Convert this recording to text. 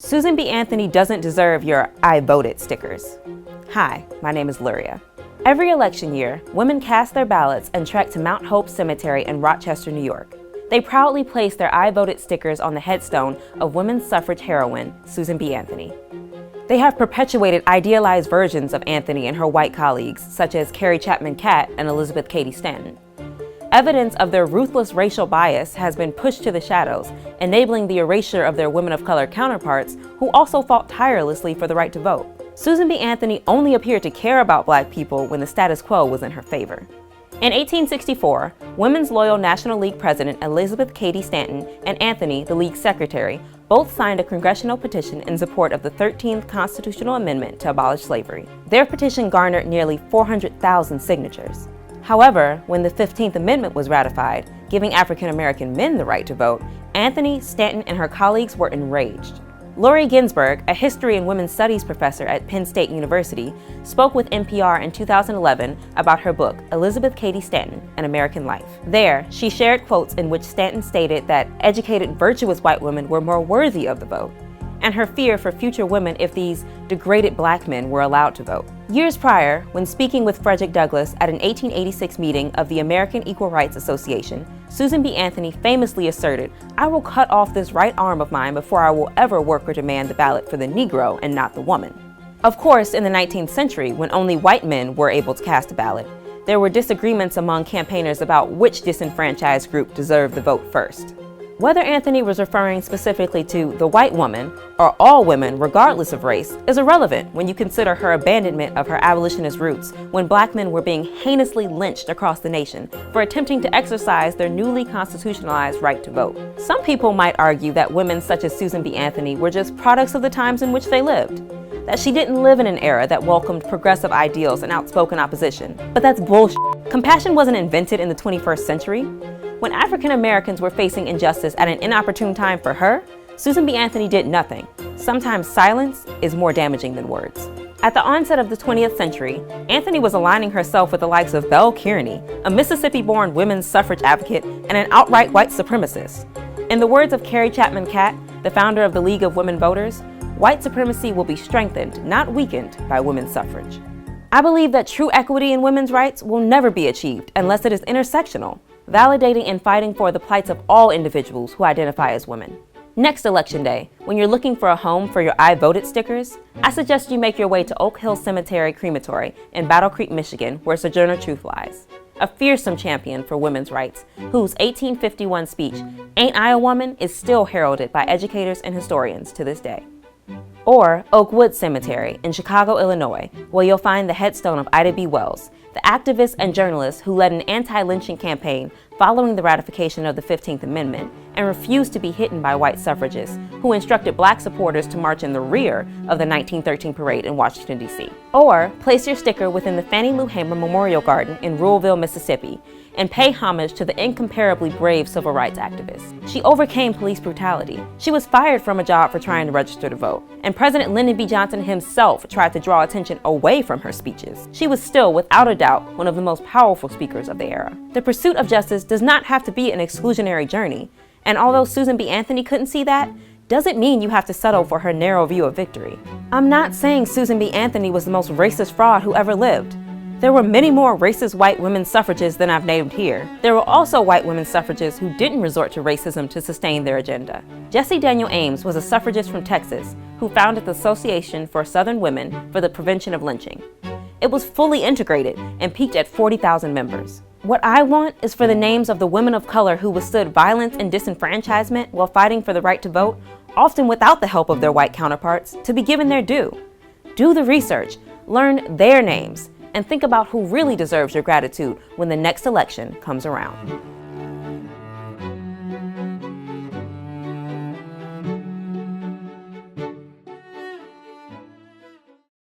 Susan B. Anthony doesn't deserve your "I voted" stickers. Hi, my name is Luria. Every election year, women cast their ballots and trek to Mount Hope Cemetery in Rochester, New York. They proudly place their "I voted" stickers on the headstone of women's suffrage heroine, Susan B. Anthony. They have perpetuated idealized versions of Anthony and her white colleagues, such as Carrie Chapman Catt and Elizabeth Cady Stanton. Evidence of their ruthless racial bias has been pushed to the shadows, enabling the erasure of their women of color counterparts who also fought tirelessly for the right to vote. Susan B. Anthony only appeared to care about black people when the status quo was in her favor. In 1864, Women's Loyal National League President Elizabeth Cady Stanton and Anthony, the League's secretary, both signed a congressional petition in support of the 13th Constitutional Amendment to abolish slavery. Their petition garnered nearly 400,000 signatures. However, when the 15th Amendment was ratified, giving African American men the right to vote, Anthony, Stanton, and her colleagues were enraged. Laurie Ginsburg, a history and women's studies professor at Penn State University, spoke with NPR in 2011 about her book, Elizabeth Cady Stanton, An American Life. There, she shared quotes in which Stanton stated that educated, virtuous white women were more worthy of the vote, and her fear for future women if these degraded black men were allowed to vote. Years prior, when speaking with Frederick Douglass at an 1886 meeting of the American Equal Rights Association, Susan B. Anthony famously asserted, "I will cut off this right arm of mine before I will ever work or demand the ballot for the Negro and not the woman." Of course, in the 19th century, when only white men were able to cast a ballot, there were disagreements among campaigners about which disenfranchised group deserved the vote first. Whether Anthony was referring specifically to the white woman or all women, regardless of race, is irrelevant when you consider her abandonment of her abolitionist roots when black men were being heinously lynched across the nation for attempting to exercise their newly constitutionalized right to vote. Some people might argue that women such as Susan B. Anthony were just products of the times in which they lived, that she didn't live in an era that welcomed progressive ideals and outspoken opposition. But that's bullshit. Compassion wasn't invented in the 21st century. When African Americans were facing injustice at an inopportune time for her, Susan B. Anthony did nothing. Sometimes silence is more damaging than words. At the onset of the 20th century, Anthony was aligning herself with the likes of Belle Kearney, a Mississippi-born women's suffrage advocate and an outright white supremacist. In the words of Carrie Chapman Catt, the founder of the League of Women Voters, white supremacy will be strengthened, not weakened, by women's suffrage. I believe that true equity in women's rights will never be achieved unless it is intersectional, validating and fighting for the plights of all individuals who identify as women. Next election day, when you're looking for a home for your "I voted" stickers, I suggest you make your way to Oak Hill Cemetery Crematory in Battle Creek, Michigan, where Sojourner Truth lies, a fearsome champion for women's rights, whose 1851 speech, "Ain't I a Woman?" is still heralded by educators and historians to this day. Or Oakwood Cemetery in Chicago, Illinois, where you'll find the headstone of Ida B. Wells, the activist and journalist who led an anti-lynching campaign following the ratification of the 15th Amendment and refused to be hidden by white suffragists who instructed black supporters to march in the rear of the 1913 parade in Washington, D.C. Or place your sticker within the Fannie Lou Hamer Memorial Garden in Ruleville, Mississippi, and pay homage to the incomparably brave civil rights activist. She overcame police brutality. She was fired from a job for trying to register to vote, and President Lyndon B. Johnson himself tried to draw attention away from her speeches. She was still, without a doubt, one of the most powerful speakers of the era. The pursuit of justice does not have to be an exclusionary journey, and although Susan B. Anthony couldn't see that, doesn't mean you have to settle for her narrow view of victory. I'm not saying Susan B. Anthony was the most racist fraud who ever lived. There were many more racist white women suffragists than I've named here. There were also white women suffragists who didn't resort to racism to sustain their agenda. Jessie Daniel Ames was a suffragist from Texas who founded the Association for Southern Women for the Prevention of Lynching. It was fully integrated and peaked at 40,000 members. What I want is for the names of the women of color who withstood violence and disenfranchisement while fighting for the right to vote, often without the help of their white counterparts, to be given their due. Do the research, learn their names, and think about who really deserves your gratitude when the next election comes around.